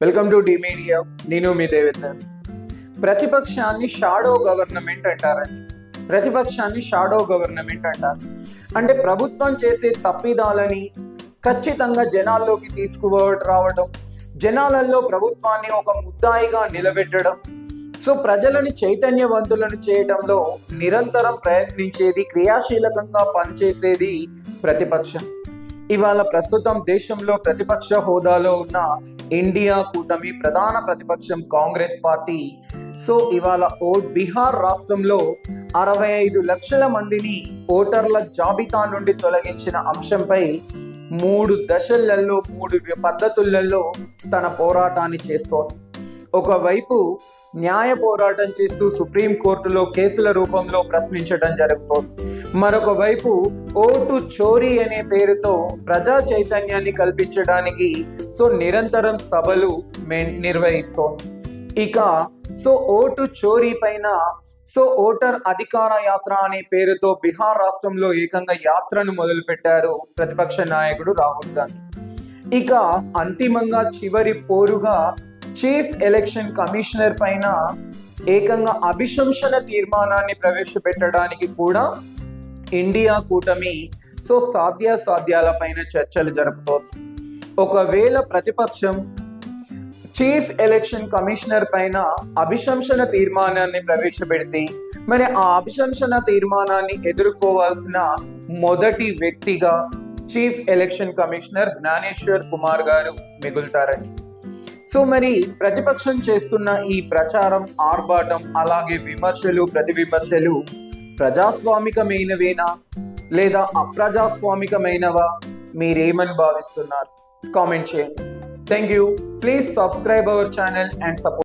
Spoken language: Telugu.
Welcome to the media. నేను మీ దేవేందర్. ప్రతిపక్షాన్ని షాడో గవర్నమెంట్ అంటారండి. ప్రతిపక్షాన్ని షాడో గవర్నమెంట్ అంటారు. అంటే ప్రభుత్వం చేసే తప్పిదాలని ఖచ్చితంగా జనాల్లోకి తీసుకురావడం, జనాలలో ప్రభుత్వాన్ని ఒక ముద్దాయిగా నిలబెట్టడం, సో ప్రజలని చైతన్యవంతులను చేయడంలో నిరంతరం ప్రయత్నించేది, క్రియాశీలకంగా పనిచేసేది ప్రతిపక్షం. ఇవాళ ప్రస్తుతం దేశంలో ప్రతిపక్ష హోదాలో ఉన్న ఇండియా కూటమి ప్రధాన ప్రతిపక్షం కాంగ్రెస్ పార్టీ. సో ఇవాళ బీహార్ రాష్ట్రంలో 65 లక్షల మందిని ఓటర్ల జాబితా నుండి తొలగించిన అంశంపై 3 దశలలో 3 పద్ధతులలో తన పోరాటాన్ని చేస్తోంది. ఒకవైపు న్యాయ పోరాటం చేస్తూ సుప్రీంకోర్టులో కేసుల రూపంలో ప్రశ్నించడం జరుగుతోంది. మరొక వైపు ఓటు చోరీ అనే పేరుతో ప్రజా చైతన్యాన్ని కల్పించడానికి నిరంతరం సభలు నిర్వహిస్తోంది. ఇక ఓటు చోరీ పైన ఓటర్ అధికార యాత్ర అనే పేరుతో బీహార్ రాష్ట్రంలో ఏకంగా యాత్రను మొదలు పెట్టారు ప్రతిపక్ష నాయకుడు రాహుల్ గాంధీ. ఇక అంతిమంగా చివరి పోరుగా చీఫ్ ఎలక్షన్ కమిషనర్ పైన ఏకంగా అభిశంసన తీర్మానాన్ని ప్రవేశపెట్టడానికి కూడా ఇండియా కూటమి సాధ్యాసాధ్యాల పైన చర్చలు జరుపుతోంది. ఒకవేళ ప్రతిపక్షం చీఫ్ ఎలక్షన్ కమిషనర్ పైన అభిశంసన తీర్మానాన్ని ప్రవేశపెడితే మరి ఆ అభిశంసన తీర్మానాన్ని ఎదుర్కోవాల్సిన మొదటి వ్యక్తిగా chief election commissioner Gyaneshwar Kumar గారు మిగులుతారని. మరి ప్రతిపక్షం చేస్తున్న ఈ ప్రచారం, ఆర్భాటం, అలాగే విమర్శలు, ప్రతి విమర్శలు ప్రజాస్వామికమైనవేనా లేదా అప్రజాస్వామికమైనవా? మీరేమని భావిస్తున్నారు? కామెంట్ చేయండి. Thank you. Please subscribe our channel and support.